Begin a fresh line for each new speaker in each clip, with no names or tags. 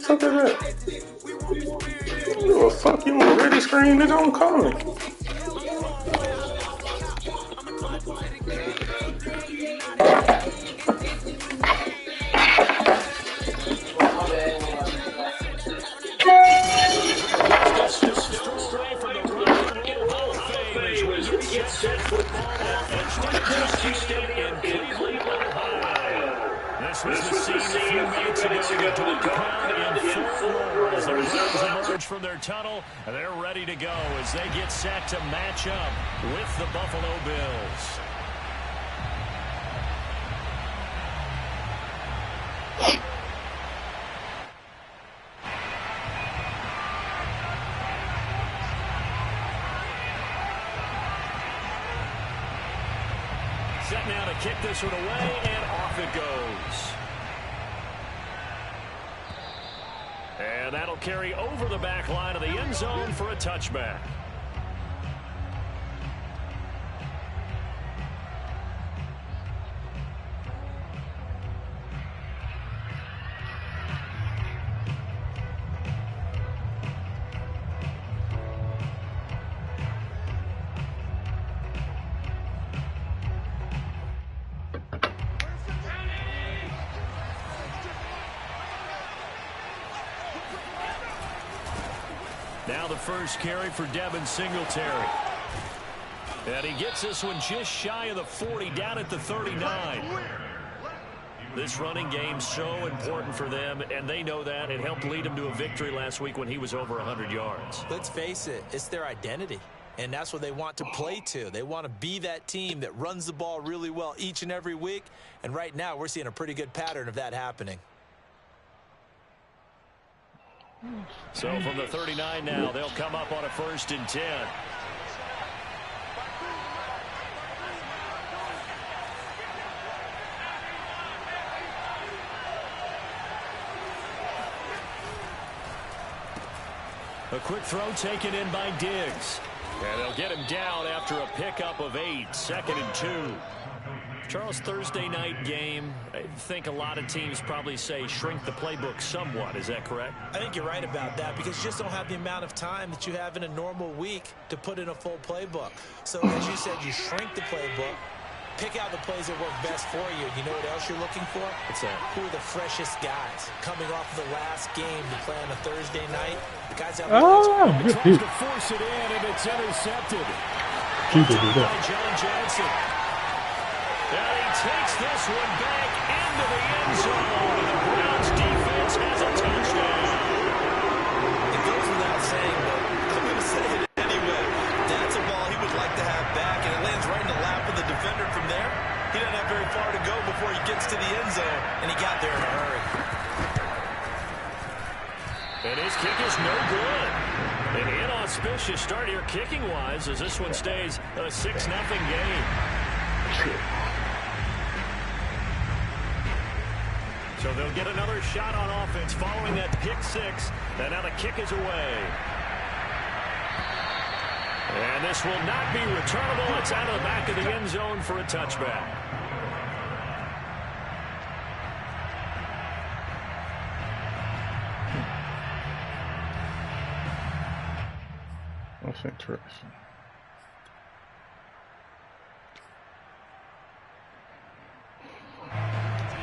Look at that. Oh, fuck you on ready screen, nigga. I'm calling.
This was the scene a few minutes ago. The dog pound in full roar as the Browns emerge from their tunnel. And they're ready to go as they get set to match up with the Buffalo Bills. Set now to kick this one away, and off it goes. And that'll carry over the back line of the end zone for a touchback. Now the first carry for Devin Singletary. And he gets this one just shy of the 40, down at the 39. This running game's so important for them, and they know that. It helped lead them to a victory last week when he was over 100 yards.
Let's face it, it's their identity, and that's what they want to play to. They want to be that team that runs the ball really well each and every week, and right now we're seeing a pretty good pattern of that happening.
So from the 39 now, they'll come up on a 1st and 10. A quick throw taken in by Diggs. And they'll get him down after a pickup of 8, 2nd and 2. Charles, Thursday night game, I think a lot of teams probably say shrink the playbook somewhat. Is that correct?
I think you're right about that because you just don't have the amount of time that you have in a normal week to put in a full playbook. So as you said, you shrink the playbook, pick out the plays that work best for you. You know what else you're looking for?
What's that?
Who are the freshest guys coming off the last game to play on a Thursday night? The guys have
tries to force it in, and it's intercepted. By John Johnson. And he takes this one back into the end zone. And the Browns defense has a touchdown.
It goes without saying, but I'm going to say it anyway. That's a ball he would like to have back, and it lands right in the lap of the defender from there. He doesn't have very far to go before he gets to the end zone, and he got there in a hurry.
And his kick is no good. An inauspicious start here kicking-wise as this one stays a 6-0 game. So they'll get another shot on offense following that pick 6. And now the kick is away. And this will not be returnable. It's out of the back of the end zone for a touchback.
That's interesting.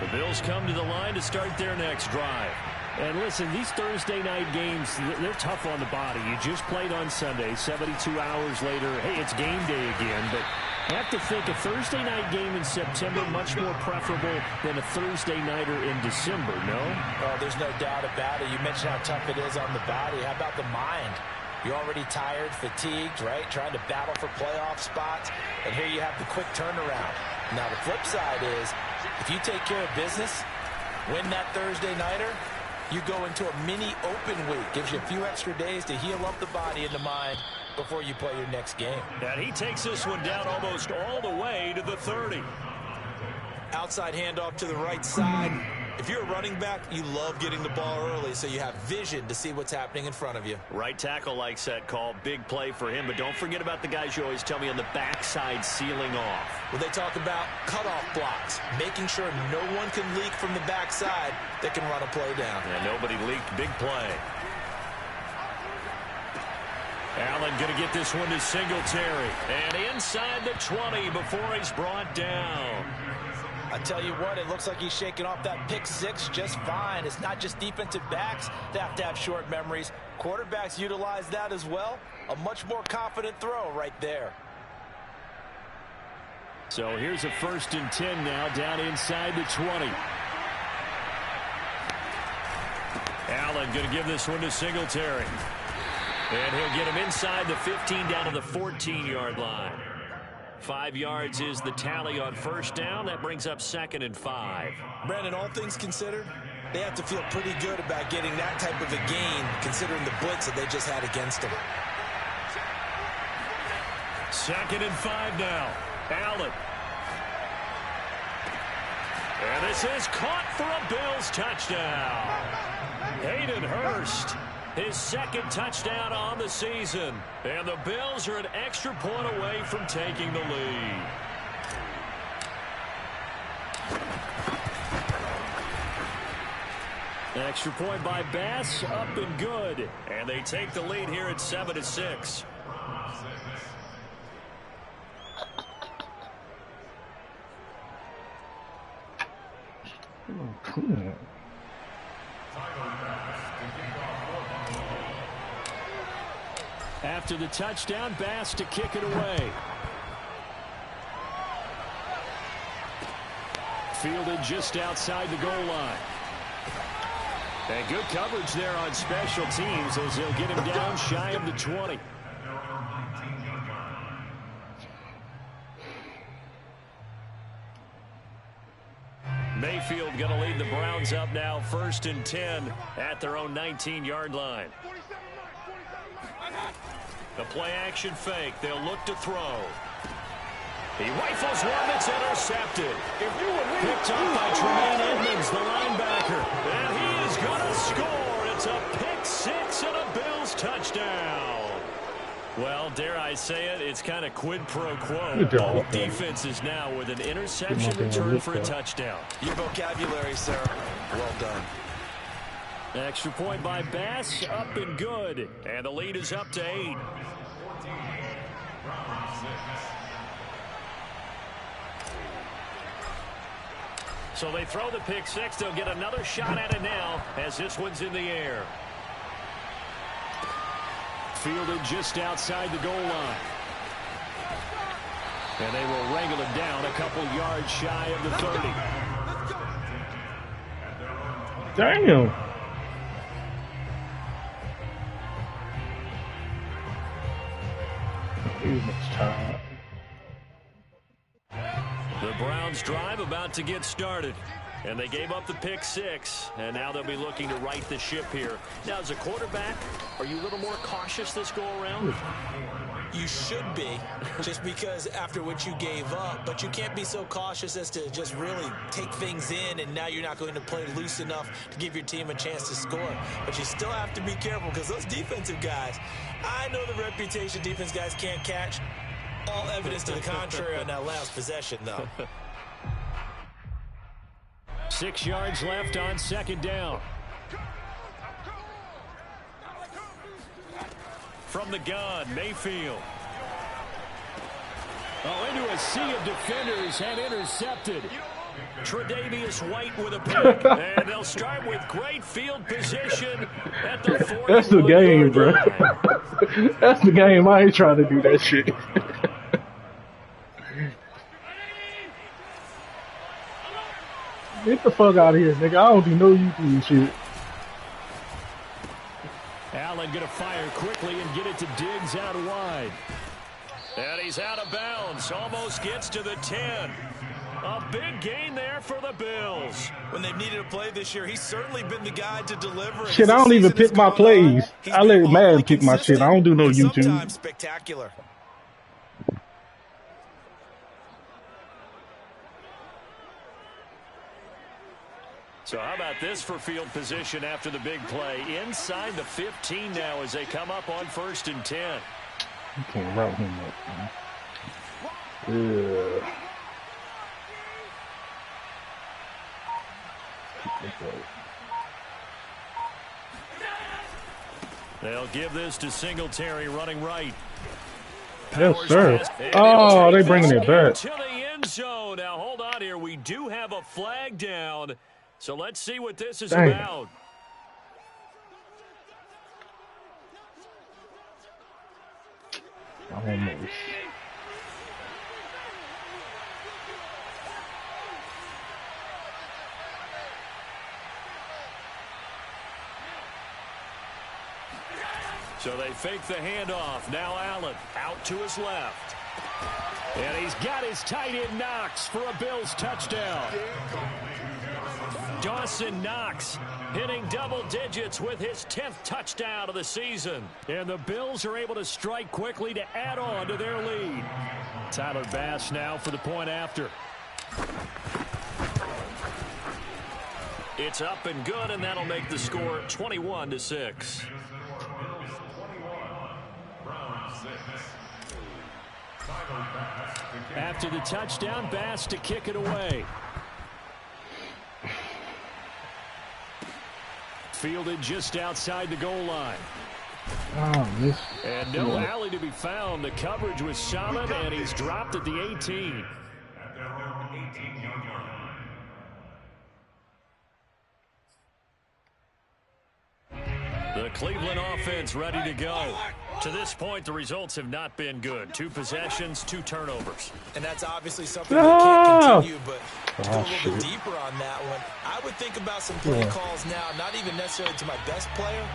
The Bills come to the line to start their next drive.
And listen, these Thursday night games, they're tough on the body. You just played on Sunday, 72 hours later. Hey, it's game day again, but I have to think a Thursday night game in September much more preferable than a Thursday nighter in December, no?
Oh, there's no doubt about it. You mentioned how tough it is on the body. How about the mind? You're already tired, fatigued, right? Trying to battle for playoff spots. And here you have the quick turnaround. Now, the flip side is, if you take care of business, win that Thursday nighter, you go into a mini open week. Gives you a few extra days to heal up the body and the mind before you play your next game.
And he takes this one down almost all the way to the 30.
Outside handoff to the right side. If you're a running back, you love getting the ball early so you have vision to see what's happening in front of you.
Right tackle likes that call. Big play for him. But don't forget about the guys you always tell me on the backside sealing off.
Well, they talk about cutoff blocks, making sure no one can leak from the backside that can run a play down.
Yeah, nobody leaked. Big play. Allen going to get this one to Singletary. And inside the 20 before he's brought down.
I tell you what, it looks like he's shaking off that pick six just fine. It's not just defensive backs that have to have short memories. Quarterbacks utilize that as well. A much more confident throw right there.
So here's a 1st and 10 now, down inside the 20.
Allen going to give this one to Singletary. And he'll get him inside the 15 down to the 14-yard line. 5 yards is the tally on 1st down. That brings up 2nd and 5.
Brandon, all things considered, they have to feel pretty good about getting that type of a gain, considering the blitz that they just had against them.
2nd and 5 now. Allen. And this is caught for a Bills touchdown. Hayden Hurst. His 2nd touchdown on the season. And the Bills are an extra point away from taking the lead.
Extra point by Bass, up and good.
And they take the lead here at 7-6.
Oh, cool.
After the touchdown, Bass to kick it away. Fielded just outside the goal line. And good coverage there on special teams as they'll get him down shy of the 20.
Mayfield going to lead the Browns up now, 1st and 10 at their own 19-yard line. The play-action fake. They'll look to throw. He rifles one that's intercepted. Picked up by Tremaine Edmonds, the linebacker. And he is going to score. It's a pick six and a Bills touchdown. Well, dare I say it, it's kind of quid pro quo. Both defenses now with an interception return for a touchdown.
Your vocabulary, sir. Well done.
Extra point by Bass, up and good.
And the lead is up to 8. So they throw the pick six. They'll get another shot at it now as this one's in the air.
Fielded just outside the goal line. And they will wrangle him down a couple yards shy of the 30.
Damn.
The Browns drive about to get started. And they gave up the pick six, and now they'll be looking to right the ship here. Now, as a quarterback, are you a little more cautious this go-around?
You should be, just because after what you gave up, but you can't be so cautious as to just really take things in, and now you're not going to play loose enough to give your team a chance to score. But you still have to be careful, because those defensive guys, I know the reputation defense guys can't catch. All evidence to the contrary on that last possession, though.
6 yards left on 2nd down.
From the gun, Mayfield.
Oh, into a sea of defenders and intercepted.
Tre'Davious White with a pick. And they'll start with great field position at the 40.
That's the game, bro. That's the game. I ain't trying to do that shit. Get the fuck out of here, nigga. I don't even know you do shit.
Allen going to fire quickly and get it to Diggs out wide.
And he's out of bounds. Almost gets to the 10. A big gain there for the Bills.
When they've needed a play this year, he's certainly been the guy to deliver.
Shit, I don't even pick my plays. I let Madden pick my shit. I don't do no YouTube.
Sometimes spectacular.
So how about this for field position after the big play? Inside the 15 now as they come up on 1st and 10.
You can't route him up, man. Yeah.
They'll give this to Singletary running right.
Yes, sir. Oh, they bringing it back.
To the end zone. Now, hold on here. We do have a flag down. So let's see what this is about.
Almost.
So they fake the handoff. Now Allen out to his left. And he's got his tight end Knox for a Bills touchdown. Dawson Knox hitting double digits with his 10th touchdown of the season. And the Bills are able to strike quickly to add on to their lead. Tyler Bass now for the point after. It's up and good, and that'll make the score 21-6. After the touchdown, Bass to kick it away. Fielded just outside the goal line.
Oh,
and no alley to be found. The coverage was solid, and he's dropped at the 18. The Cleveland offense ready to go. To this point, the results have not been good. 2 possessions, 2 turnovers.
And that's obviously something that can't continue, but to go a little bit deeper on that one, I would think about some play calls now, not even necessarily to my best player,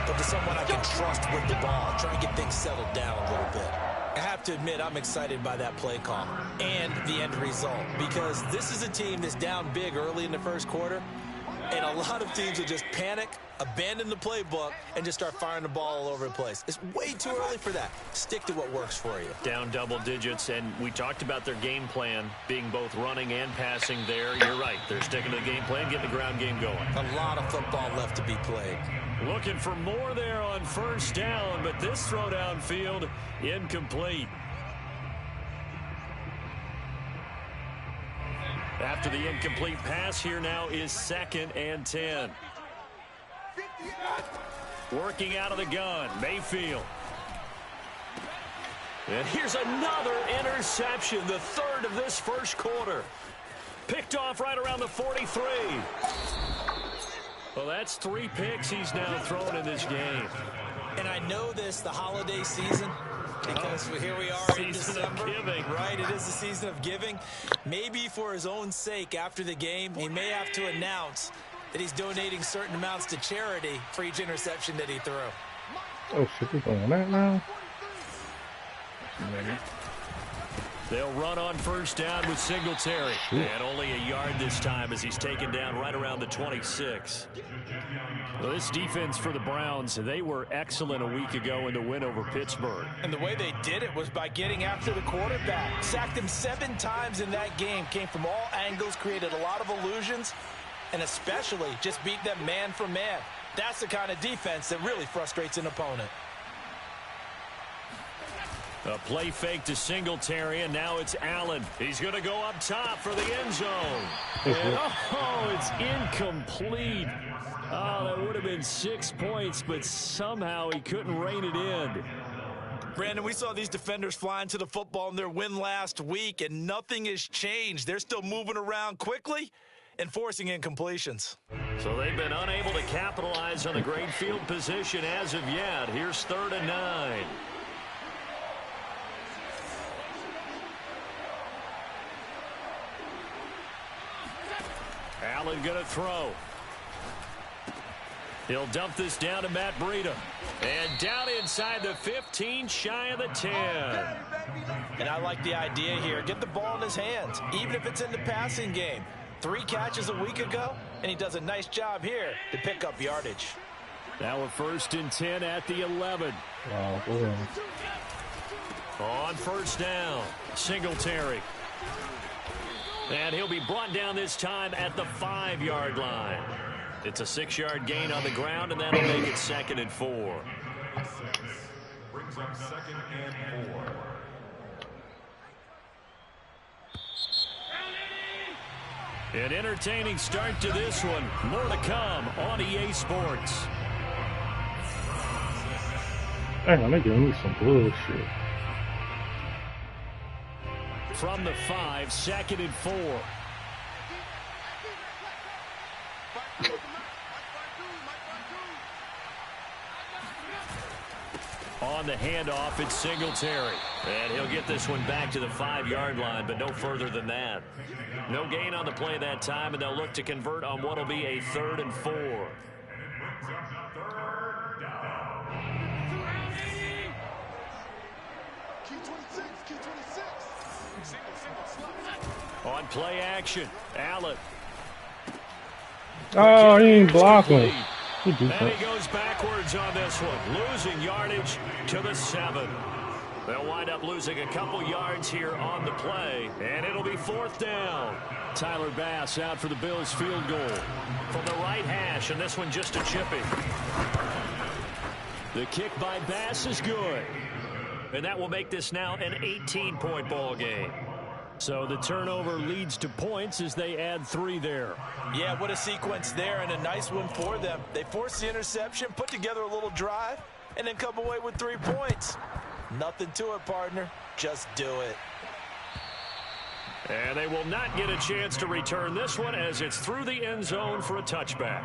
but to someone I can trust with the ball, try and get things settled down a little bit. I have to admit, I'm excited by that play call and the end result, because this is a team that's down big early in the first quarter, and a lot of teams will just panic, abandon the playbook, and just start firing the ball all over the place. It's way too early for that. Stick to what works for you.
Down double digits, and we talked about their game plan being both running and passing there. You're right. They're sticking to the game plan, getting the ground game going.
A lot of football left to be played.
Looking for more there on 1st down, but this throw downfield incomplete. After the incomplete pass, here now is 2nd and 10. Working out of the gun, Mayfield. And here's another interception, the 3rd of this first quarter. Picked off right around the 43. Well, that's 3 picks he's now thrown in this game.
And I know this, the holiday season, because here we are in December, right? It is the season of giving. Maybe for his own sake, after the game, he may have to announce that he's donating certain amounts to charity for each interception that he threw.
Oh, shit, we're going that now?
They'll run on 1st down with Singletary. And only a yard this time as he's taken down right around the 26. Well, this defense for the Browns, they were excellent a week ago in the win over Pittsburgh.
And the way they did it was by getting after the quarterback. Sacked him 7 times in that game. Came from all angles, created a lot of illusions, and especially just beat them man for man. That's the kind of defense that really frustrates an opponent.
A play fake to Singletary, and now it's Allen. He's going to go up top for the end zone. And, it's incomplete. Oh, that would have been 6 points, but somehow he couldn't rein it in.
Brandon, we saw these defenders flying to the football in their win last week, and nothing has changed. They're still moving around quickly and forcing incompletions.
So they've been unable to capitalize on the great field position as of yet. Here's 3rd and 9. Allen going to throw. He'll dump this down to Matt Breida. And down inside the 15, shy of the 10.
And I like the idea here. Get the ball in his hands, even if it's in the passing game. 3 catches a week ago, and he does a nice job here to pick up yardage.
Now a 1st and 10 at the 11.
Wow, boy.
On 1st down, Singletary. And he'll be brought down this time at the 5-yard line. It's a 6-yard gain on the ground, and that'll make it 2nd and 4.
Brings up 2nd and 4.
An entertaining start to this one. More to come on EA Sports.
Hang on, they're giving me some bullshit.
From the 5, 2nd and 4. On the handoff, it's Singletary. And he'll get this one back to the 5-yard line, but no further than that. No gain on the play that time, and they'll look to convert on what will be a 3rd and 4. On play action, Allen.
Oh, he ain't blocking.
And he goes backwards on this one, losing yardage to the 7. They'll wind up losing a couple yards here on the play, and it'll be 4th down. Tyler Bass out for the Bills field goal from the right hash, and this one just a chippy. The kick by Bass is good, and that will make this now an 18-point ball game. So the turnover leads to points as they add 3 there.
Yeah, what a sequence there, and a nice one for them. They force the interception, put together a little drive, and then come away with 3 points. Nothing to it, partner. Just do it.
And they will not get a chance to return this one as it's through the end zone for a touchback.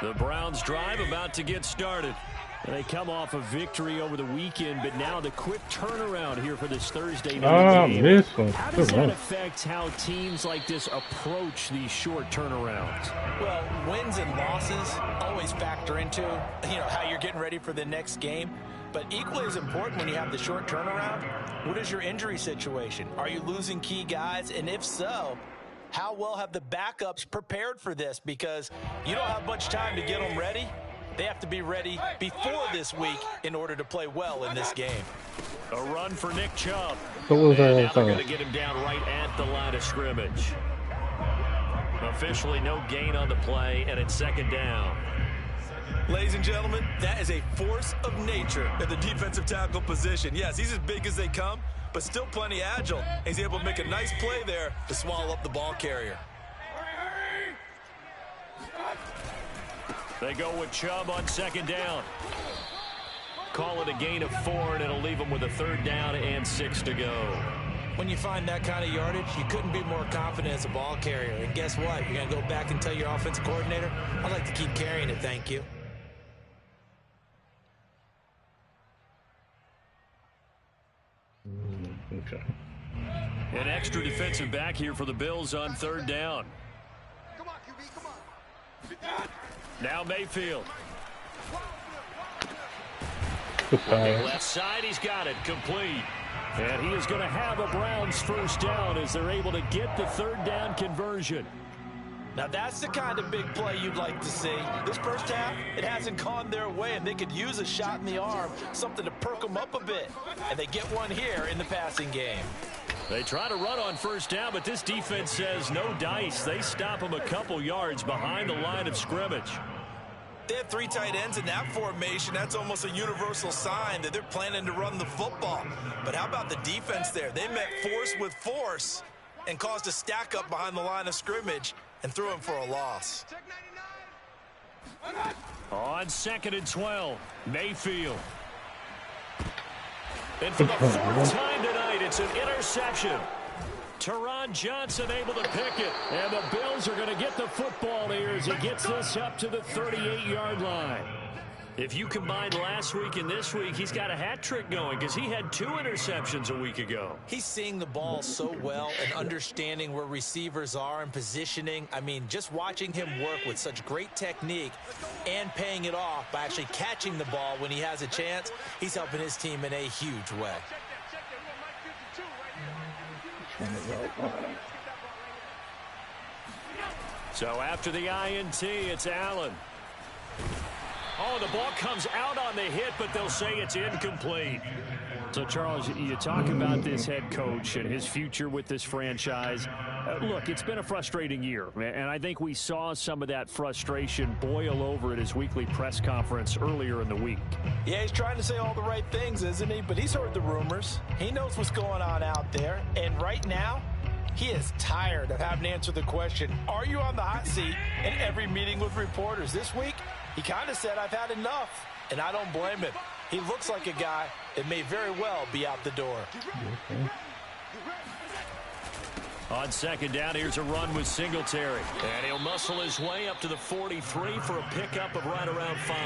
The Browns drive about to get started.
They come off a victory over the weekend, but now the quick turnaround here for this Thursday night game.
This one.
How does that affect how teams like this approach these short turnarounds?
Well, wins and losses always factor into, how you're getting ready for the next game. But equally as important when you have the short turnaround, what is your injury situation? Are you losing key guys? And if so, how well have the backups prepared for this? Because you don't have much time to get them ready. They have to be ready before this week in order to play well in this game.
A run for Nick Chubb.
So
And now they're going to get him down right at the line of scrimmage. Officially no gain on the play, and it's 2nd down.
Ladies and gentlemen, that is a force of nature at the defensive tackle position. Yes, he's as big as they come, but still plenty agile. He's able to make a nice play there to swallow up the ball carrier.
They go with Chubb on 2nd down. Call it a gain of 4, and it'll leave them with a 3rd down and 6 to go.
When you find that kind of yardage, you couldn't be more confident as a ball carrier. And guess what? You're going to go back and tell your offensive coordinator, I'd like to keep carrying it, thank you.
Okay.
An extra defensive back here for the Bills on 3rd down.
Come on, QB, come on.
Now Mayfield.
Good pass.
Left side, he's got it, complete. And he is going to have a Browns 1st down as they're able to get the 3rd down conversion.
Now that's the kind of big play you'd like to see. This first half, it hasn't gone their way, and they could use a shot in the arm, something to perk them up a bit. And they get one here in the passing game.
They try to run on 1st down, but this defense says no dice. They stop them a couple yards behind the line of scrimmage.
They have 3 tight ends in that formation. That's almost a universal sign that they're planning to run the football. But how about the defense there? They met force with force and caused a stack up behind the line of scrimmage and threw him for a loss.
On 2nd and 12, Mayfield. And for the 4th time tonight, it's an interception. Teron Johnson able to pick it. And the Bills are going to get the football here as he gets this up to the 38-yard line. If you combine last week and this week, he's got a hat trick going because he had 2 interceptions a week ago.
He's seeing the ball so well and understanding where receivers are and positioning. I mean, just watching him work with such great technique and paying it off by actually catching the ball when he has a chance, he's helping his team in a huge way.
So after the INT, it's Allen. Oh, the ball comes out on the hit, but they'll say it's incomplete.
So, Charles, you talk about this head coach and his future with this franchise. Look, it's been a frustrating year, and I think we saw some of that frustration boil over at his weekly press conference earlier in the week.
Yeah, he's trying to say all the right things, isn't he? But he's heard the rumors. He knows what's going on out there. And right now, he is tired of having to answer the question, are you on the hot seat, in every meeting with reporters. This week, he kind of said, I've had enough. And I don't blame him. He looks like a guy that may very well be out the door.
On second down, here's a run with Singletary. And he'll muscle his way up to the 43 for a pickup of right around 5.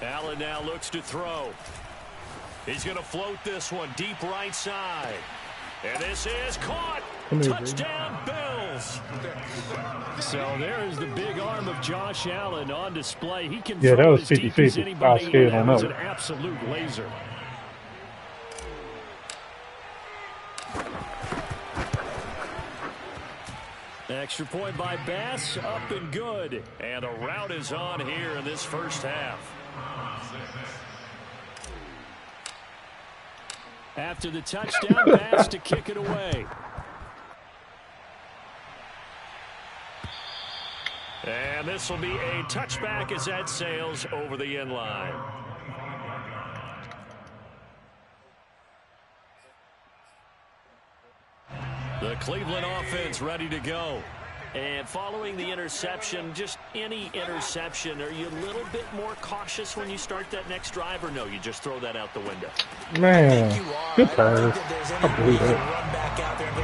Allen now looks to throw. He's going to float this one deep right side. And this is caught. Touchdown, Bills.
So there's the big arm of Josh Allen on display. He can
Yeah, that
throw
was
as deep as
50-50.
anybody.
I was scared on
That was
that
an absolute laser. Extra point by Bass, up and good.
And a route is on here in this first half.
After the touchdown, Bass to kick it away.
And this will be a touchback as that sails over the end line. The Cleveland offense ready to go. And following the interception, just any interception, are you a little bit more cautious when you start that next drive, or no, you just throw that out the window?
Man, good
I
pass.
don't think that there's
I
any
believe
reason to
that.
run back out there and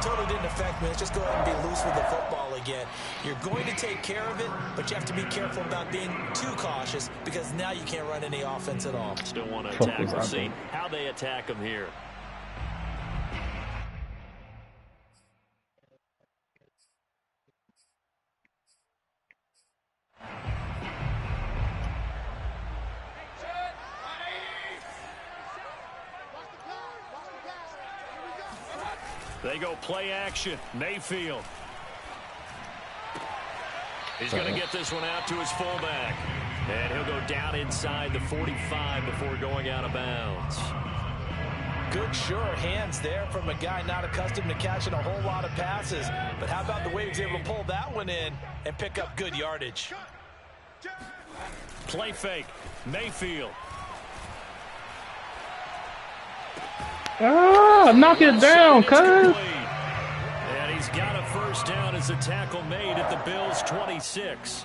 go, totally didn't affect me. Let's just go ahead and be loose with the football again. You're going to take care of it, but you have to be careful about being too cautious because now you can't run any offense at all.
Still want to attack. We'll see how they attack them here. They go play action. Mayfield. He's going to get this one out to his fullback. And he'll go down inside the 45 before going out of bounds.
Good, sure hands there from a guy not accustomed to catching a whole lot of passes. But how about the way he was able to pull that one in and pick up good yardage?
Play fake. Mayfield.
Ah, knock it down, cuz.
And he's got a first down as a tackle made at the Bills' 26.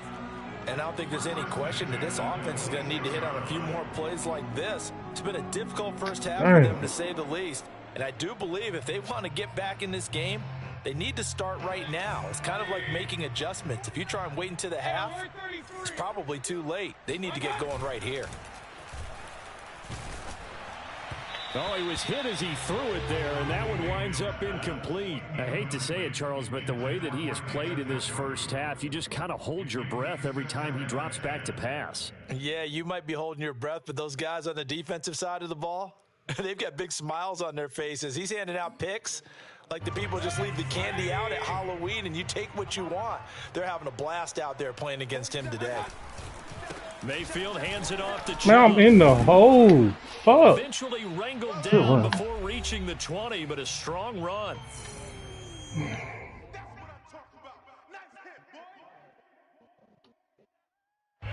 And I don't think there's any question that this offense is going to need to hit on a few more plays like this. It's been a difficult first half for them, to say the least. And I do believe if they want to get back in this game, they need to start right now. It's kind of like making adjustments. If you try and wait until the half, it's probably too late. They need to get going right here.
Oh, he was hit as he threw it there, and that one winds up incomplete. I hate to say it, Charles, but the way that he has played in this first half, you just kind of hold your breath every time he drops back to pass.
Yeah, you might be holding your breath, but those guys on the defensive side of the ball, they've got big smiles on their faces. He's handing out picks like the people just leave the candy out at Halloween and you take what you want. They're having a blast out there playing against him today.
Mayfield hands it off to Chubb.
Now I'm in the hole. Fuck.
Eventually wrangled down before reaching the 20, but a strong run.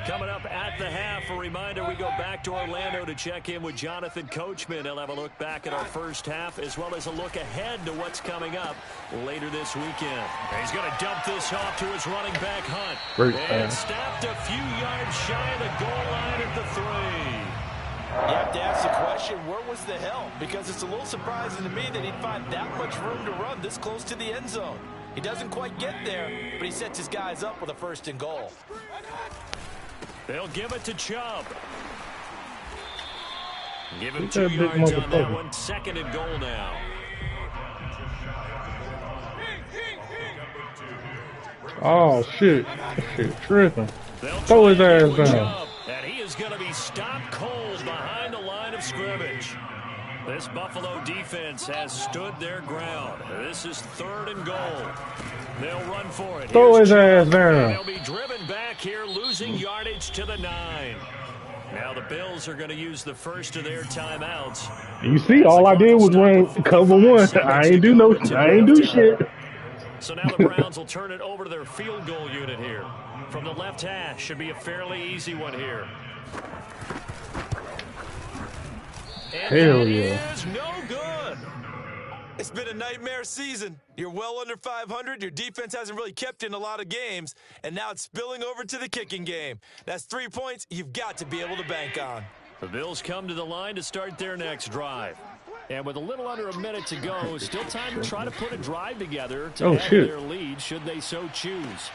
Coming up at the half, a reminder, we go back to Orlando to check in with Jonathan Coachman. He'll have a look back at our first half as well as a look ahead to what's coming up later this weekend. He's going to dump this off to his running back, Hunt.
Great
and
pass.
stopped a few yards shy of the goal line at the 3.
You have to ask the question, where was the help? Because it's a little surprising to me that he'd find that much room to run this close to the end zone. He doesn't quite get there, but he sets his guys up with a 1st and goal.
They'll give it to Chubb. Give him
He's
2
a big
yards on that
motherfucker.
one. 2nd and goal now.
Oh, shit. That shit tripping.
They'll
Throw his
try
ass
it with
down.
Chubb, and he is going to be stopped cold behind the line of scrimmage. This Buffalo defense has stood their ground. This is 3rd and goal. They'll run for it.
Throw his ass
And
down.
they'll be driven back here, losing yardage to the 9. Now the Bills are going to use the first of their timeouts.
You see, all I did was run cover 1. I ain't do shit.
So now the Browns will turn it over to their field goal unit here. From the left hash, should be a fairly easy one here. And
Hell yeah.
is no good.
It's been a nightmare season. You're well under 500. Your defense hasn't really kept in a lot of games, and now it's spilling over to the kicking game. That's 3 points you've got to be able to bank on.
The Bills come to the line to start their next drive. And with a little under a minute to go, still time to try to put a drive together to add to their lead should they so choose.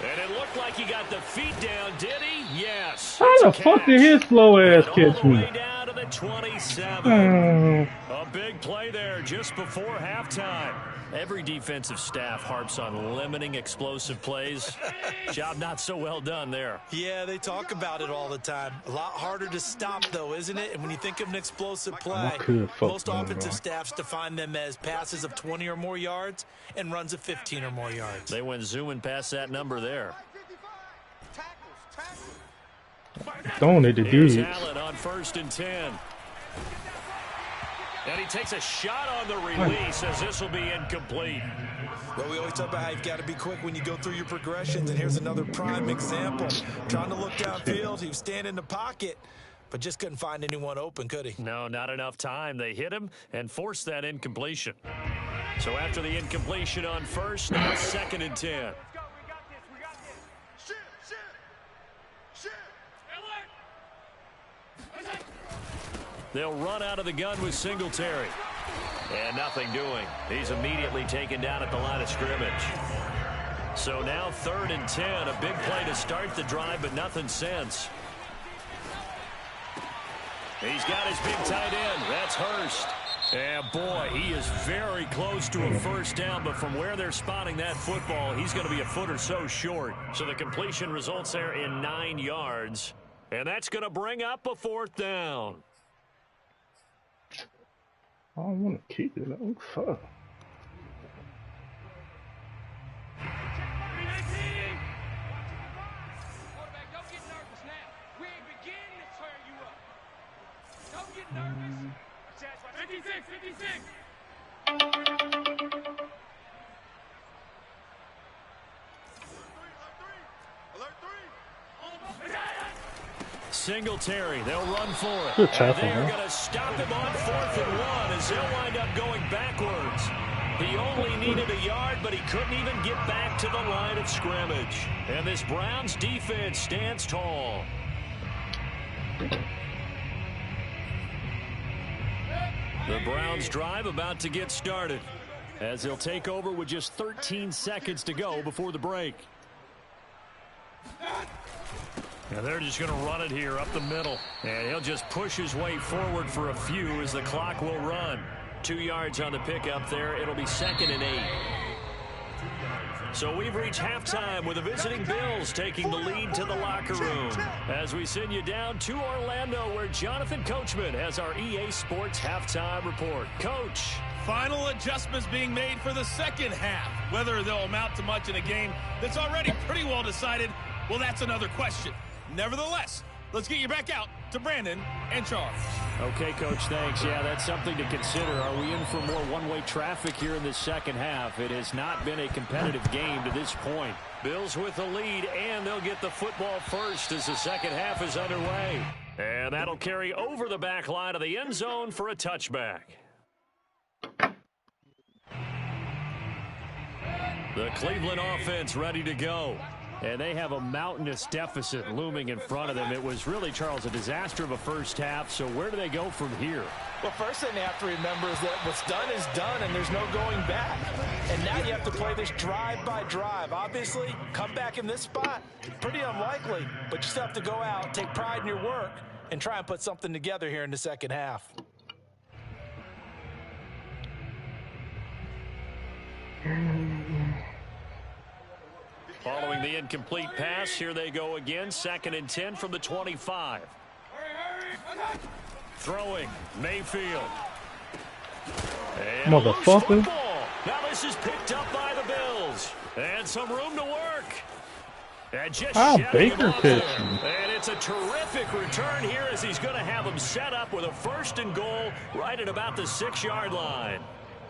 And it looked like he got the feet down, did he? Yes.
How the fuck did his slow ass catch
all the
me?
way down to the 27. A big play there just before halftime. Every defensive staff harps on limiting explosive plays. Job not so well done there.
Yeah, they talk about it all the time. A lot harder to stop, though, isn't it? And when you think of an explosive play, most offensive staffs define them as passes of 20 or more yards and runs of 15 or more yards.
They went zooming past that number there.
Throwing it to
Here's
dude.
Allen on 1st and 10. And he takes a shot on the release as this will be incomplete.
Well, we always talk about how you've got to be quick when you go through your progressions, and here's another prime example. Trying to look downfield, he was standing in the pocket, but just couldn't find anyone open, could he?
No, not enough time. They hit him and forced that incompletion. So after the incompletion on 1st, now 2nd and 10. They'll run out of the gun with Singletary. And nothing doing. He's immediately taken down at the line of scrimmage. So now 3rd and 10. A big play to start the drive, but nothing since. He's got his big tight end. That's Hurst. And boy, he is very close to a first down, but from where they're spotting that football, he's going to be a foot or so short. So the completion results there in 9 yards. And that's going to bring up a 4th down.
I don't want to keep it. Oh, fuck.
Singletary, they'll run for it.
Good
And
tackle,
they're
man.
going to stop him on 4th and 1 as they'll wind up going backwards. He only needed a yard, but he couldn't even get back to the line of scrimmage. And this Browns defense stands tall. The Browns drive about to get started as they'll take over with just 13 seconds to go before the break. And they're just going to run it here up the middle. And he'll just push his way forward for a few as the clock will run. 2 yards on the pickup there. It'll be 2nd and 8. So we've reached halftime with the visiting Bills taking the lead to the locker room. As we send you down to Orlando where Jonathan Coachman has our EA Sports halftime report. Coach.
Final adjustments being made for the second half. Whether they'll amount to much in a game that's already pretty well decided, well, that's another question. Nevertheless, let's get you back out to Brandon and Charles.
Okay, Coach, thanks. Yeah, that's something to consider. Are we in for more one-way traffic here in the second half? It has not been a competitive game to this point.
Bills with the lead, and they'll get the football first as the second half is underway. And that'll carry over the back line of the end zone for a touchback. The Cleveland offense ready to go.
And they have a mountainous deficit looming in front of them. It was really, Charles, a disaster of a first half. So where do they go from here?
Well, first thing they have to remember is that what's done is done, and there's no going back. And now you have to play this drive by drive. Obviously, come back in this spot, pretty unlikely. But you still have to go out, take pride in your work, and try and put something together here in the second half.
Following the incomplete pass, here they go again. 2nd and 10 from the 25. Throwing, Mayfield. And
motherfucker.
Now this is picked up by the Bills. And some room to work. And just
Baker catch.
And it's a terrific return here as he's going to have him set up with a 1st and goal right at about the 6-yard line.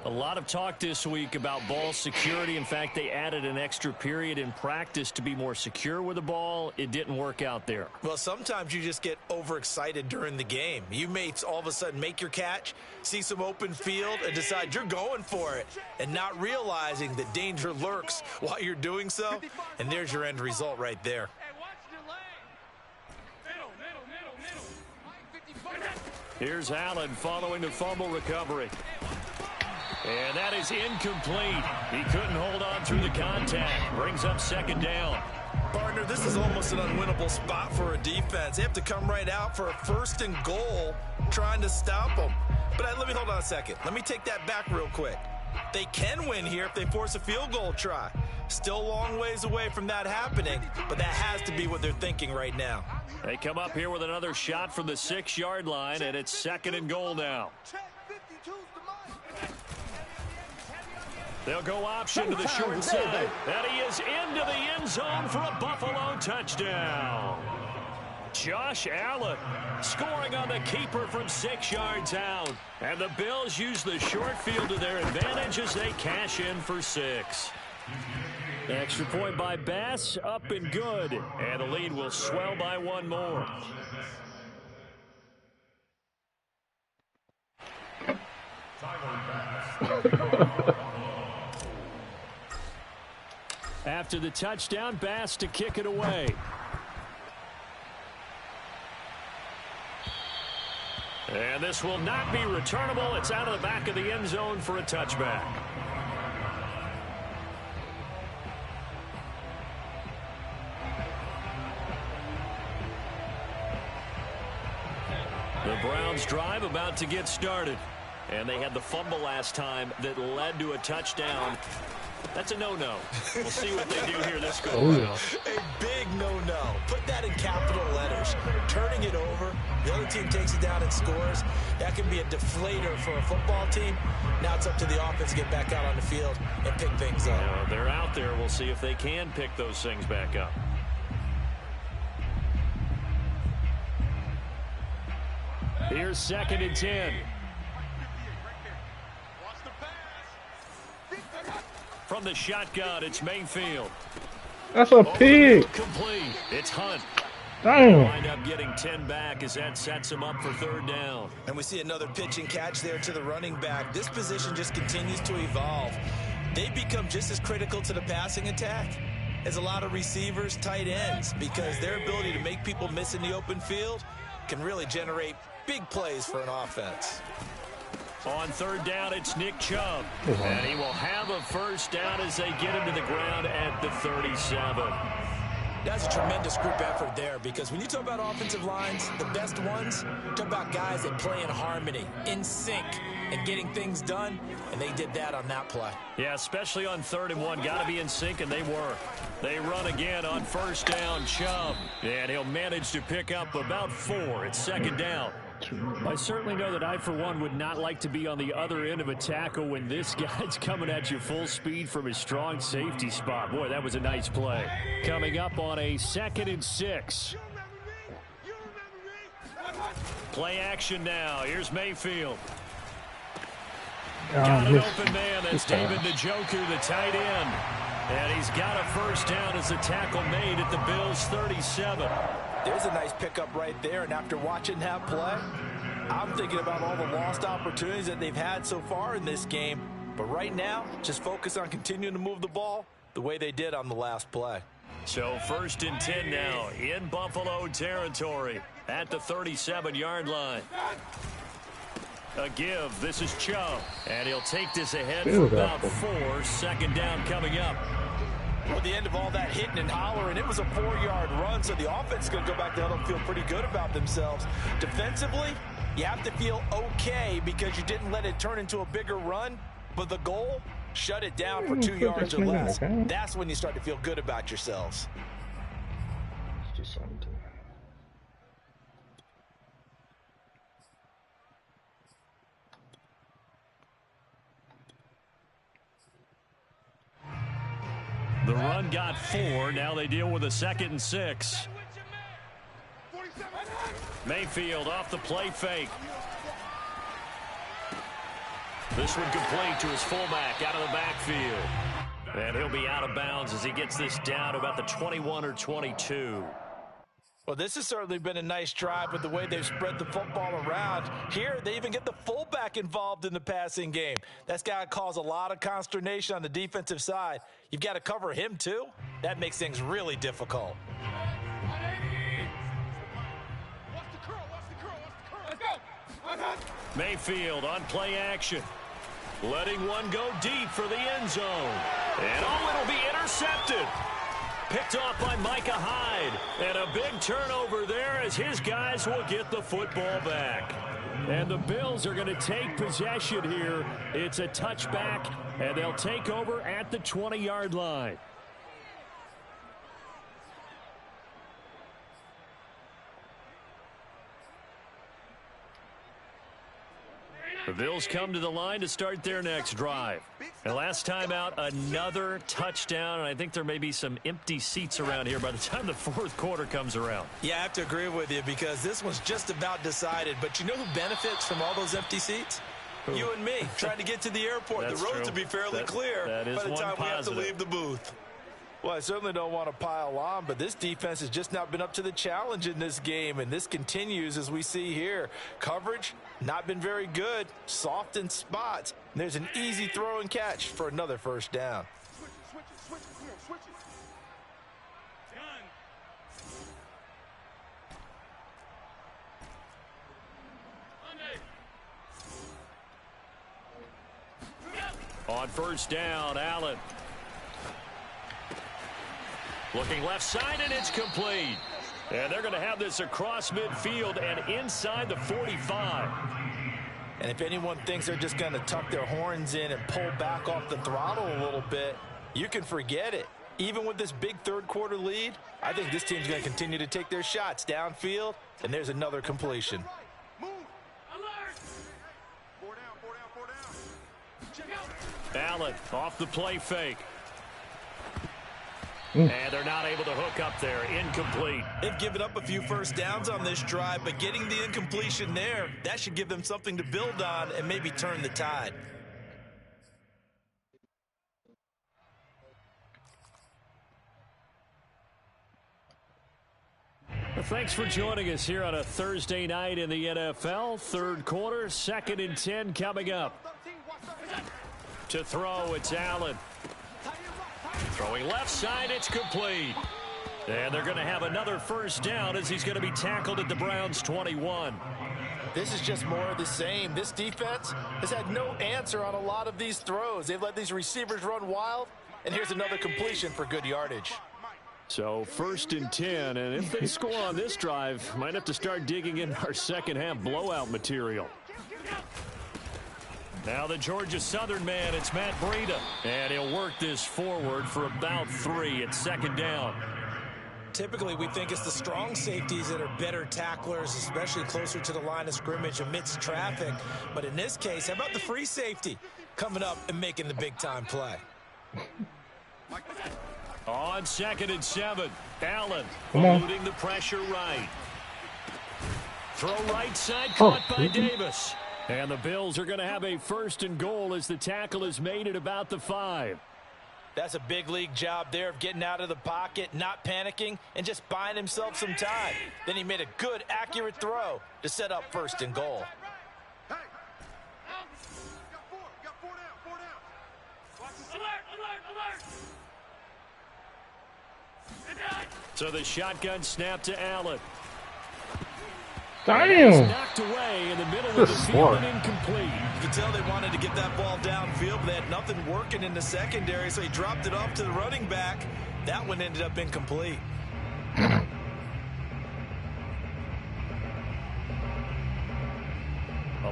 A lot of talk this week about ball security. In fact, they added an extra period in practice to be more secure with the ball. It didn't work out there.
Well, sometimes you just get overexcited during the game. You may all of a sudden make your catch, see some open field, and decide you're going for it, and not realizing that danger lurks while you're doing so. And there's your end result right there.
Here's Allen following the fumble recovery. And that is incomplete. He couldn't hold on through the contact. Brings up 2nd down.
Partner, this is almost an unwinnable spot for a defense. They have to come right out for a 1st and goal trying to stop them. But let me hold on a second. Let me take that back real quick. They can win here if they force a field goal try. Still a long ways away from that happening, but that has to be what they're thinking right now.
They come up here with another shot from the 6-yard line, and it's 2nd and goal now. They'll go option to the short side. And he is into the end zone for a Buffalo touchdown. Josh Allen scoring on the keeper from 6 yards out. And the Bills use the short field to their advantage as they cash in for 6. Extra point by Bass, up and good. And the lead will swell by 1 more. After the touchdown, Bass to kick it away. And this will not be returnable. It's out of the back of the end zone for a touchback. The Browns drive about to get started. And they had the fumble last time that led to a touchdown. That's a no-no. We'll see what they do here this go around.
A big no-no. Put that in capital letters. Turning it over, the other team takes it down and scores. That can be a deflator for a football team. Now it's up to the offense to get back out on the field and pick things up.
They're out there. We'll see if they can pick those things back up. Here's 2nd and 10. From the shotgun, it's Mayfield.
That's a pig.
Complete. It's Hunt.
Damn.
Wind up getting 10 back as that sets him up for 3rd down.
And we see another pitch and catch there to the running back. This position just continues to evolve. They become just as critical to the passing attack as a lot of receivers, tight ends, because their ability to make people miss in the open field can really generate big plays for an offense.
On 3rd down, it's Nick Chubb. And he will have a 1st down as they get him to the ground at the 37.
That's a tremendous group effort there, because when you talk about offensive lines, the best ones, talk about guys that play in harmony, in sync, and getting things done, and they did that on that play.
Yeah, especially on 3rd and 1. Got to be in sync, and they were. They run again on 1st down, Chubb. And he'll manage to pick up about 4. It's 2nd down. I certainly know that I, for one, would not like to be on the other end of a tackle when this guy's coming at you full speed from his strong safety spot. Boy, that was a nice play. Coming up on a 2nd and 6. Play action now. Here's Mayfield. Got an open man. That's David Njoku, the tight end. And he's got a 1st down as the tackle made at the Bills' 37.
There's a nice pickup right there, and after watching that play, I'm thinking about all the lost opportunities that they've had so far in this game. But right now, just focus on continuing to move the ball the way they did on the last play.
So 1st and 10 now in Buffalo territory at the 37-yard line. A give. This is Chubb. And he'll take this ahead for about 4. 2nd down coming up.
At the end of all that hitting and hollering, it was a 4-yard run, so the offense is going to go back to huddle and feel pretty good about themselves. Defensively, you have to feel okay because you didn't let it turn into a bigger run, but the goal Shut it down for 2 yards or less. That's when you start to feel good about yourselves.
Let's do something.
The run got 4. Now they deal with a 2nd and 6. Mayfield off the play fake. This one complete to his fullback out of the backfield. And he'll be out of bounds as he gets this down to about the 21 or 22.
Well, this has certainly been a nice drive with the way they've spread the football around. Here, they even get the fullback involved in the passing game. That's got to cause a lot of consternation on the defensive side. You've got to cover him, too. That makes things really difficult.
Mayfield on play action. Letting one go deep for the end zone. And it'll be intercepted. Picked off by Micah Hyde. And a big turnover there as his guys will get the football back. And the Bills are going to take possession here. It's a touchback, and they'll take over at the 20-yard line. The Bills come to the line to start their next drive. And last time out, another touchdown, and I think there may be some empty seats around here by the time the fourth quarter comes around.
Yeah, I have to agree with you because this one's just about decided. But you know who benefits from all those empty seats? Who? You and me, trying to get to the airport. The roads will be fairly clear by the time we have to leave the booth. Well, I certainly don't want to pile on, but this defense has just not been up to the challenge in this game, and this continues as we see here. Coverage, not been very good, soft in spots. And there's an easy throw and catch for another first down.
On first down, Allen. Looking left side, and it's complete. And they're going to have this across midfield and inside the 45.
And if anyone thinks they're just going to tuck their horns in and pull back off the throttle a little bit, you can forget it. Even with this big third quarter lead, I think this team's going to continue to take their shots downfield, and there's another completion.
Allen off the play fake. And they're not able to hook up there. Incomplete.
They've given up a few first downs on this drive, but getting the incompletion there, that should give them something to build on and maybe turn the tide.
Well, thanks for joining us here on a Thursday night in the NFL. Third quarter, 2nd and 10 coming up. To throw, it's Allen. Throwing left side, it's complete. And they're going to have another first down as he's going to be tackled at the Browns' 21.
This is just more of the same. This defense has had no answer on a lot of these throws. They've let these receivers run wild, and here's another completion for good yardage.
So 1st and 10, and if they score on this drive, might have to start digging in our second half blowout material. Now the Georgia Southern man, it's Matt Breida. And he'll work this forward for about 3 at 2nd down.
Typically, we think it's the strong safeties that are better tacklers, especially closer to the line of scrimmage amidst traffic. But in this case, how about the free safety coming up and making the big-time play?
On 2nd and 7, Allen eluding the pressure right. Throw right side, caught by Davis. And the Bills are going to have a 1st and goal as the tackle is made at about the 5.
That's a big league job there of getting out of the pocket, not panicking, and just buying himself some time. Then he made a good, accurate throw to set up 1st and goal.
So the shotgun snap to Allen.
Damn.
Knocked away in the middle of the field and incomplete.
You can tell they wanted to get that ball downfield, but they had nothing working in the secondary, so he dropped it off to the running back. That one ended up incomplete.
A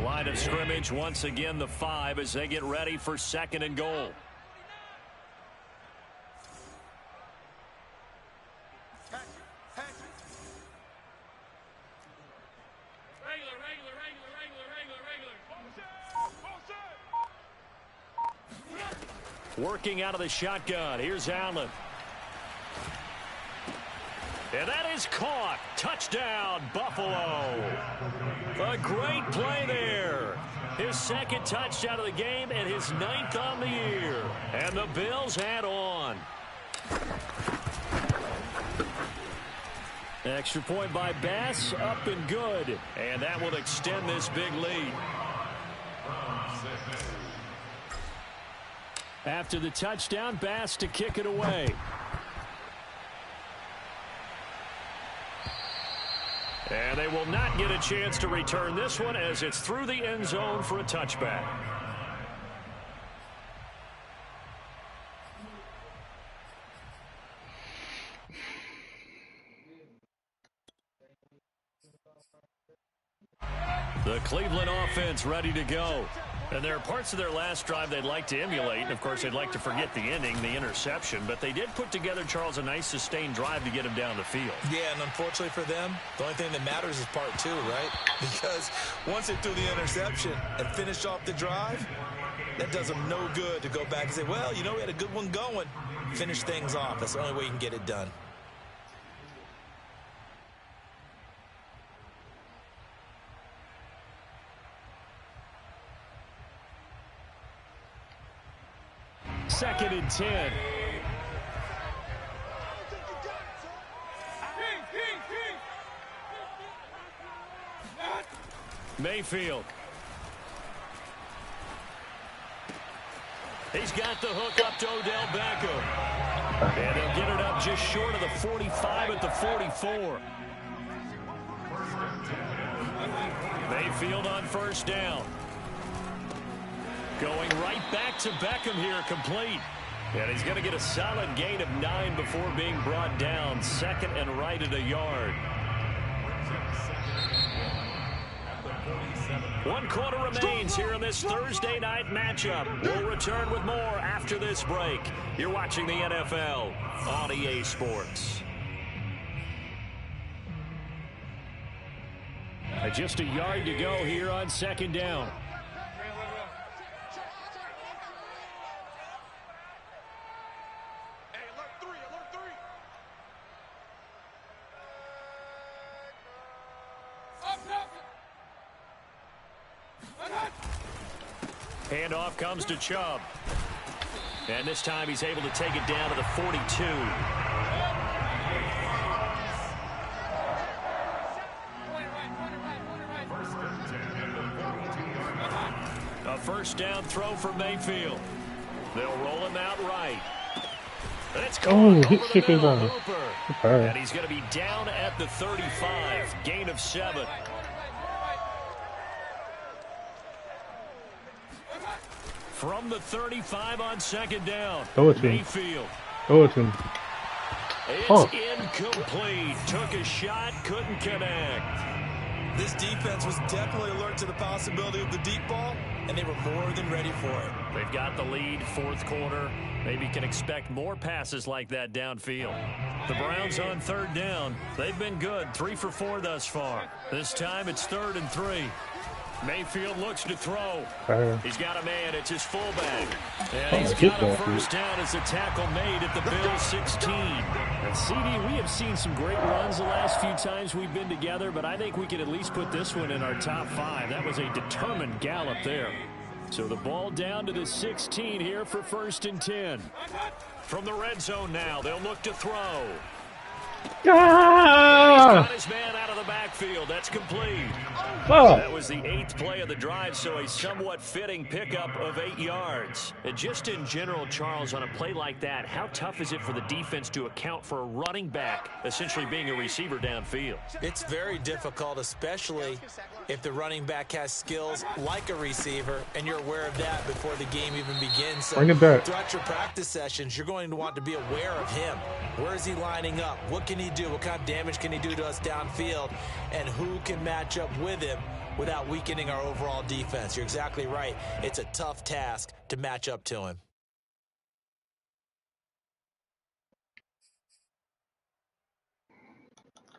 line of scrimmage once again, the 5 as they get ready for 2nd and goal. Working out of the shotgun. Here's Allen. And that is caught. Touchdown, Buffalo. A great play there. His second touchdown of the game and his 9th on the year. And the Bills add on. Extra point by Bass, up and good. And that will extend this big lead. After the touchdown, Bass to kick it away. And they will not get a chance to return this one as it's through the end zone for a touchback. The Cleveland offense ready to go. And there are parts of their last drive they'd like to emulate. And, of course, they'd like to forget the ending, the interception. But they did put together, Charles, a nice sustained drive to get him down the field.
Yeah, and unfortunately for them, the only thing that matters is part 2, right? Because once they threw the interception and finished off the drive, that does them no good to go back and say, well, you know, we had a good one going. Finish things off. That's the only way you can get it done.
Second and 10. Mayfield. He's got the hook up to Odell Beckham. And they'll get it up just short of the 45 at the 44. Mayfield on first down. Going right back to Beckham here, complete. And he's going to get a solid gain of 9 before being brought down. Second and right at a yard. 1 quarter remains here in this Thursday night matchup. We'll return with more after this break. You're watching the NFL on EA Sports. Just a yard to go here on second down. Handoff comes to Chubb. And this time he's able to take it down to the 42. A first down throw for Mayfield. They'll roll him out right. It's caught over the middle, Hooper. And he's going to be down at the 35. Gain of 7. From the 35 on second down. Mayfield.
It's
incomplete. Took a shot, couldn't connect.
This defense was definitely alert to the possibility of the deep ball, and they were more than ready for it.
They've got the lead, fourth quarter. Maybe can expect more passes like that downfield. The Browns on third down. They've been good, 3 for 4 thus far. This time it's 3rd and 3. Mayfield looks to throw. He's got a man. It's his fullback. And he's got a first down as a tackle made at the Bills 16. And CD, we have seen some great runs the last few times we've been together, but I think we can at least put this one in our top 5. That was a determined gallop there. So the ball down to the 16 here for 1st and 10. From the red zone now, they'll look to throw. He's got his man out of the backfield. That's complete. That was the 8th play of the drive, so a somewhat fitting pickup of 8 yards. And just in general, Charles, on a play like that, how tough is it for the defense to account for a running back essentially being a receiver downfield?
It's very difficult, especially if the running back has skills like a receiver, and you're aware of that before the game even begins. So throughout your practice sessions, you're going to want to be aware of him. Where is he lining up? What can he do? What kind of damage can he do to us downfield? And who can match up with him without weakening our overall defense? You're exactly right. It's a tough task to match up to him.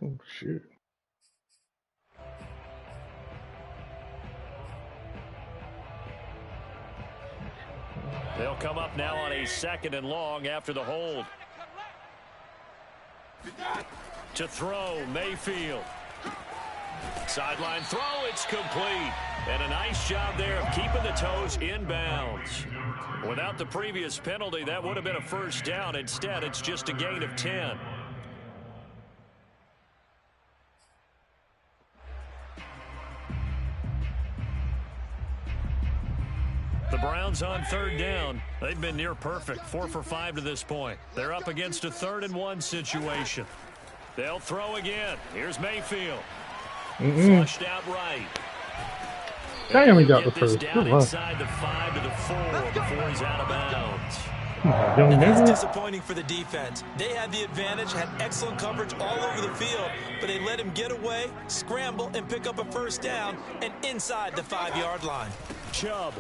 Oh, shit.
They'll come up now on a 2nd and long after the hold. To throw, Mayfield. Sideline throw, it's complete. And a nice job there of keeping the toes inbounds. Without the previous penalty, that would have been a first down. Instead, it's just a gain of 10. The Browns on 3rd down. They've been near perfect, 4 for 5 to this point. They're up against a 3rd and 1 situation. They'll throw again. Here's Mayfield. Flushed out right.
Damn, he got the first.
Down inside the 5 to the 4 before he's out of bounds.
And that's disappointing for the defense. They had the advantage, had excellent coverage all over the field, but they let him get away, scramble, and pick up a first down, and inside the 5-yard line.
Chubb.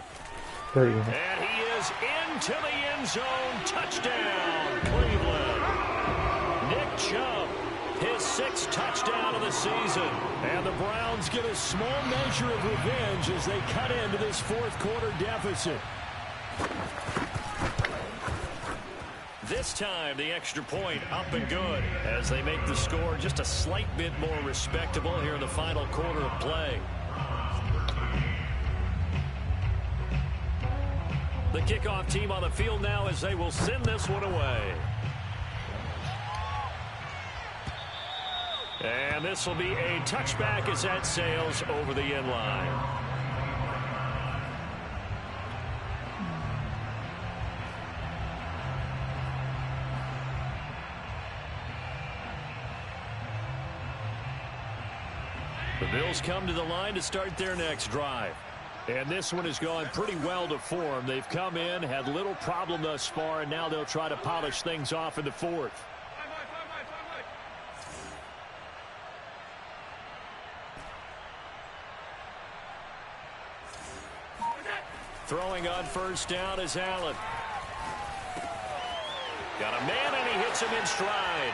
And
he is into the end zone. Touchdown, Cleveland. Nick Chubb, his 6th touchdown of the season. And the Browns get a small measure of revenge as they cut into this 4th quarter deficit. This time, the extra point up and good as they make the score just a slight bit more respectable here in the final quarter of play. The kickoff team on the field now as they will send this one away. And this will be a touchback as that sails over the end line. The Bills come to the line to start their next drive. And this one has gone pretty well to form. They've come in, had little problem thus far, and now they'll try to polish things off in the 4th. Throwing on first down is Allen. Got a man, and he hits him in stride.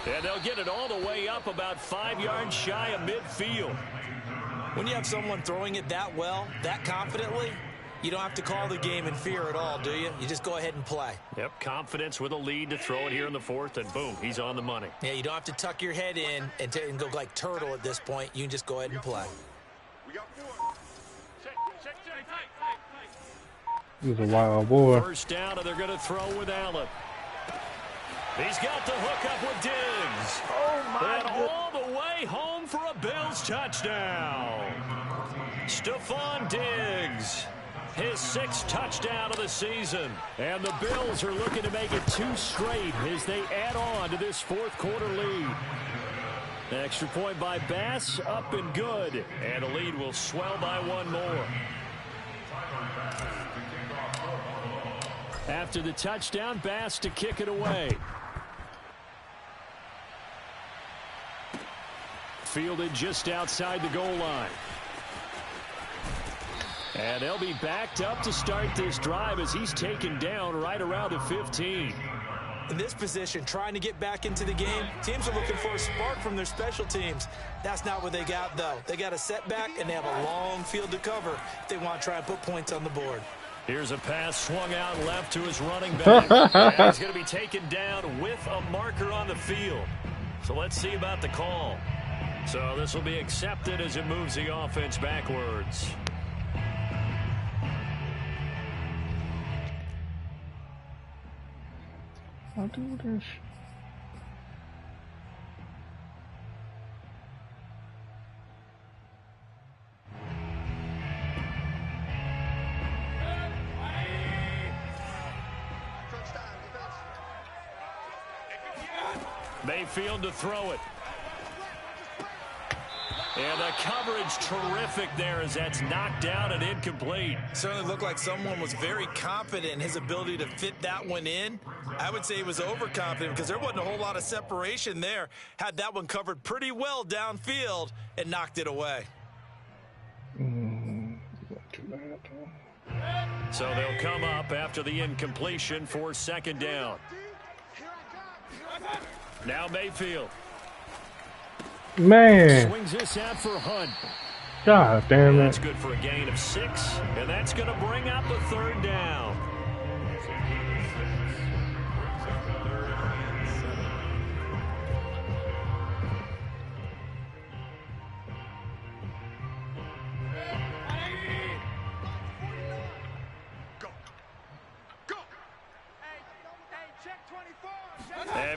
And they'll get it all the way up about 5 yards shy of midfield.
When you have someone throwing it that well, that confidently, you don't have to call the game in fear at all, do you? You just go ahead and play.
Yep, confidence with a lead to throw it here in the 4th, and boom, he's on the money.
Yeah, you don't have to tuck your head in and go like turtle at this point. You can just go ahead and play.
He's a wild boy.
First down, and they're going to throw with Allen. He's got the hook up with Diggs. Oh, my God. And all the way home for a Bills touchdown. Stephon Diggs, his 6th touchdown of the season. And the Bills are looking to make it 2 straight as they add on to this 4th quarter lead. Extra point by Bass, up and good. And the lead will swell by 1 more. After the touchdown, Bass to kick it away. Fielded just outside the goal line. And they'll be backed up to start this drive as he's taken down right around the 15.
In this position, trying to get back into the game, teams are looking for a spark from their special teams. That's not what they got, though. They got a setback, and they have a long field to cover if they want to try and put points on the board.
Here's a pass swung out left to his running back. And he's going to be taken down with a marker on the field. So let's see about the call. So this will be accepted as it moves the offense backwards.
I'll do this.
Mayfield to throw it. And the coverage terrific there as that's knocked down and incomplete.
Certainly looked like someone was very confident in his ability to fit that one in. I would say he was overconfident because there wasn't a whole lot of separation there. Had that one covered pretty well downfield and knocked it away.
So they'll come up after the incompletion for 2nd down. Now Mayfield.
Man.
Swings this out for Hunt.
God damn it.
That's good for a gain of 6, and that's going to bring up a 3rd down.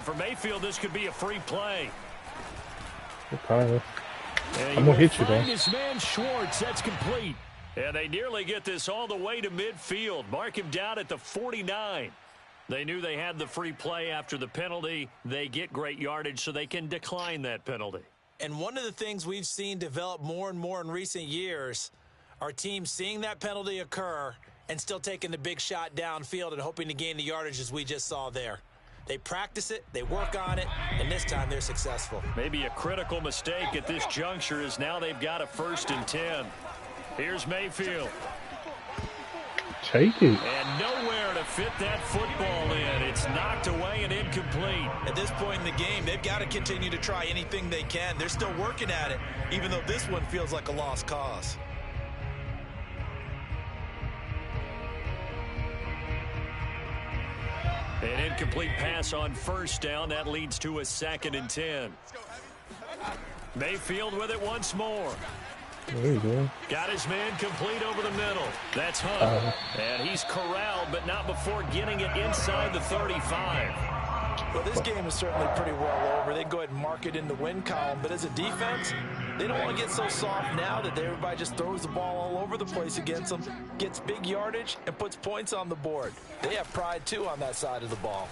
for Mayfield, this could be a free play.
I'm gonna hit you, though.
His man Schwartz, that's complete. And they nearly get this all the way to midfield. Mark him down at the 49. They knew they had the free play after the penalty. They get great yardage, so they can decline that penalty.
And one of the things we've seen develop more and more in recent years are teams seeing that penalty occur and still taking the big shot downfield and hoping to gain the yardage as we just saw there. They practice it, they work on it, and this time they're successful.
Maybe a critical mistake at this juncture is now they've got a 1st and 10. Here's Mayfield.
Take it.
And nowhere to fit that football in. It's knocked away and incomplete.
At this point in the game, they've got to continue to try anything they can. They're still working at it, even though this one feels like a lost cause.
An incomplete pass on 1st down. That leads to a 2nd and 10. Mayfield with it once more.
There you go.
Got his man complete over the middle. That's Hunt. And he's corralled, but not before getting it inside the 35.
Well, this game is certainly pretty well over. They can go ahead and mark it in the win column. But as a defense, they don't want to get so soft now that everybody just throws the ball all over the place against them, gets big yardage, and puts points on the board. They have pride, too, on that side of the ball.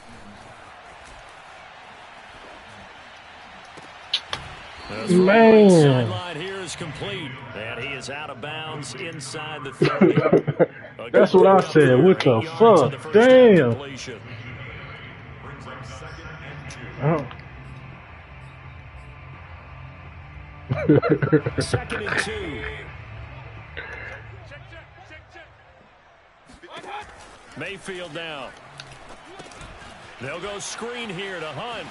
Man.
Sideline here is complete, and he is out of bounds inside the 30.
That's what I said. What the fuck? Damn. Oh.
2nd and 2. Mayfield down. They'll go screen here to Hunt.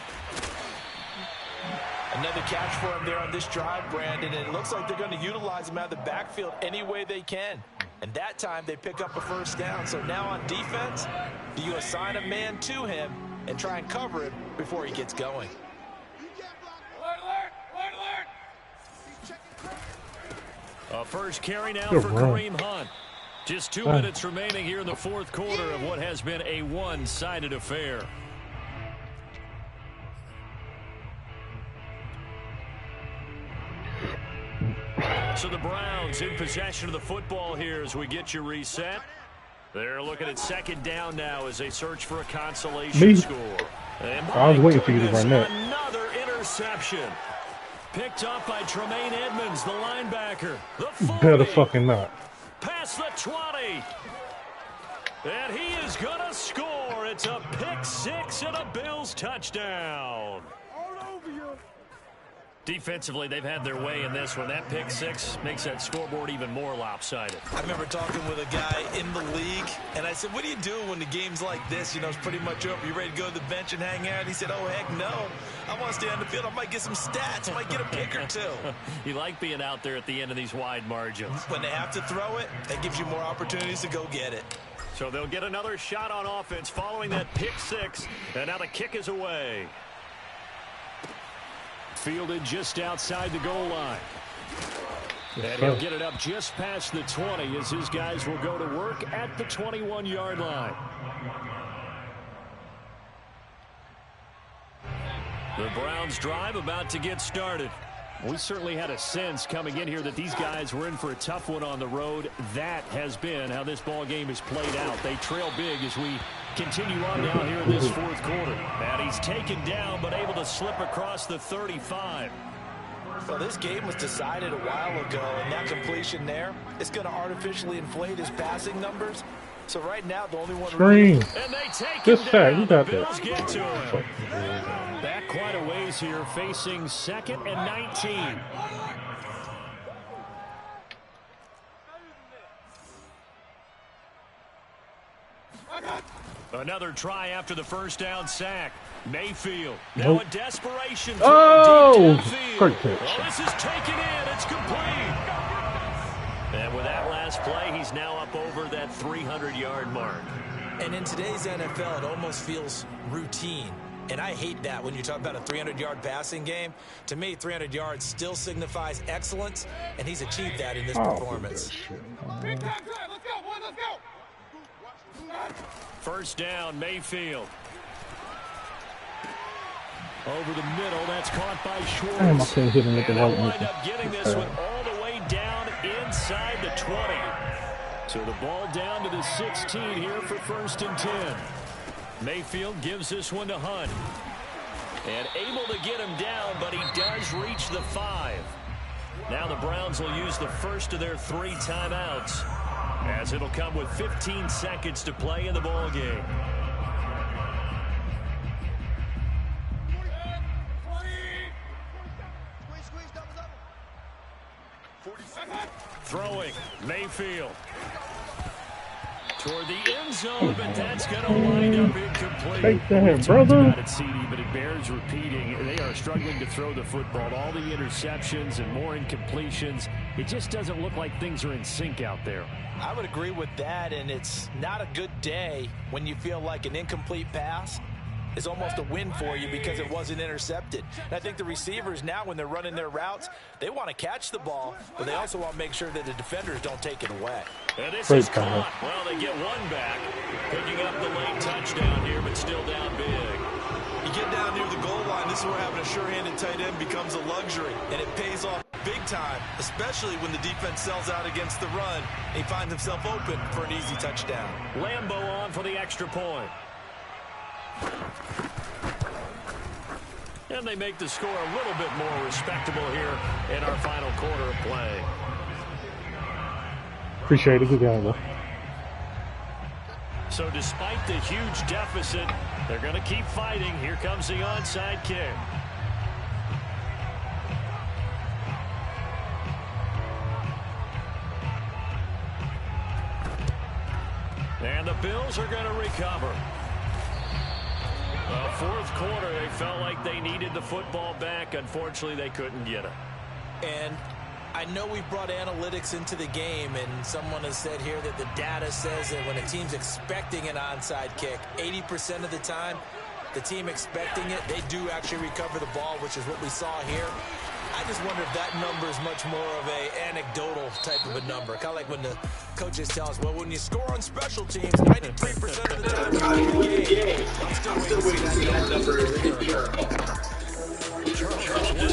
Another catch for him there on this drive, Brandon, and it looks like they're going to utilize him out of the backfield any way they can. And that time they pick up a 1st down. So now on defense, do you assign a man to him and try and cover him before he gets going?
A 1st carry now for Kareem Hunt. Just 2 minutes remaining here in the 4th quarter of what has been a one-sided affair. So the Browns in possession of the football here as we get you reset. They're looking at 2nd down now as they search for a consolation score. And
I was waiting for you to run that.
Another interception. Picked up by Tremaine Edmonds, the linebacker. The 40.
Better fucking not.
Past the 20. And he is going to score. It's a pick 6 and a Bills touchdown. Defensively, they've had their way in this one. That pick 6 makes that scoreboard even more lopsided.
I remember talking with a guy in the league, and I said, what do you do when the game's like this? You know, it's pretty much over. You ready to go to the bench and hang out? He said, oh, heck no. I want to stay on the field. I might get some stats. I might get a pick or 2.
You like being out there at the end of these wide margins.
When they have to throw it, that gives you more opportunities to go get it.
So they'll get another shot on offense following that pick 6, and now the kick is away. Fielded just outside the goal line. And he'll get it up just past the 20 as his guys will go to work at the 21-yard line. The Browns drive about to get started. We certainly had a sense coming in here that these guys were in for a tough one on the road. That has been how this ball game is played out. They trail big as we continue on now here in this 4th quarter. And he's taken down but able to slip across the 35.
Well, this game was decided a while ago, and that completion there, it's going to artificially inflate his passing numbers. So right now, the only one...
Screen.
And they take
Just
him down.
you got
The Bills
that.
get to him. Back quite a ways here, facing 2nd and 19. Another try after the 1st down sack. Mayfield. Now a desperation.
Oh!
Deep
Great
downfield.
catch.
Oh, this is taken in. It's complete. And with that last play, he's now up over that 300-yard mark.
And in today's NFL, it almost feels routine. And I hate that when you talk about a 300-yard passing game. To me, 300 yards still signifies excellence, and he's achieved that in this performance.
Let's go.
1st down, Mayfield.
Over the middle, that's caught by Schwartz.
Damn, I couldn't hit him with the
And
right
they'll wind
movement.
up getting this one all the way down inside the 20. So the ball down to the 16 here for 1st and 10. Mayfield gives this one to Hunt. And able to get him down, but he does reach the 5. Now the Browns will use the first of their 3 timeouts, as it'll come with 15 seconds to play in the ball game. Throwing, Mayfield. Toward the end zone, but that's going to wind up incomplete.
Take that,
We've talked
brother.
about it, CD, but it bears repeating. They are struggling to throw the football. All the interceptions and more incompletions. It just doesn't look like things are in sync out there.
I would agree with that, and it's not a good day when you feel like an incomplete pass is almost a win for you because it wasn't intercepted. And I think the receivers now, when they're running their routes, they want to catch the ball, but they also want to make sure that the defenders don't take it away.
And this
Great
is caught.
comment.
Well, they get one back, picking up the late touchdown here, but still down big.
You get down near the goal line, this is where having a sure-handed tight end becomes a luxury, and it pays off big time, especially when the defense sells out against the run, and he finds himself open for an easy touchdown.
Lambo on for the extra point.
And they make the score a little bit more respectable here in our final quarter of play.
Appreciate it. Good game, though.
So despite the huge deficit, they're going to keep fighting. Here comes the onside kick. And the Bills are going to recover. Well, 4th quarter, they felt like they needed the football back. Unfortunately, they couldn't get it.
And I know we brought analytics into the game, and someone has said here that the data says that when a team's expecting an onside kick, 80% of the time, the team expecting it, they do actually recover the ball, which is what we saw here. I just wonder if that number is much more of a anecdotal type of a number. Kind of like when the coaches tell us, well, when you score on special teams, 93% of the time you win the game. I'm still waiting to see that number.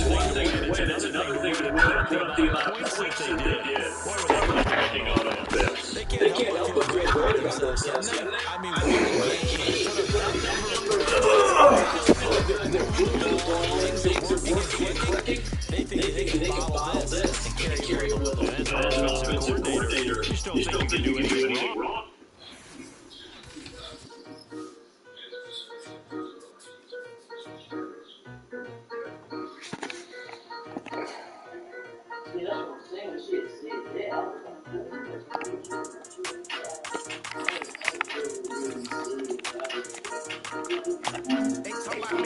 One thing, it's another thing to put the amount of points that they did. Boy, were they working on offense.
They can't help but feel good about themselves, can they? I mean, they think they can follow this and carry it a little bit.
As an offensive coordinator, you just don't think you can do anything wrong.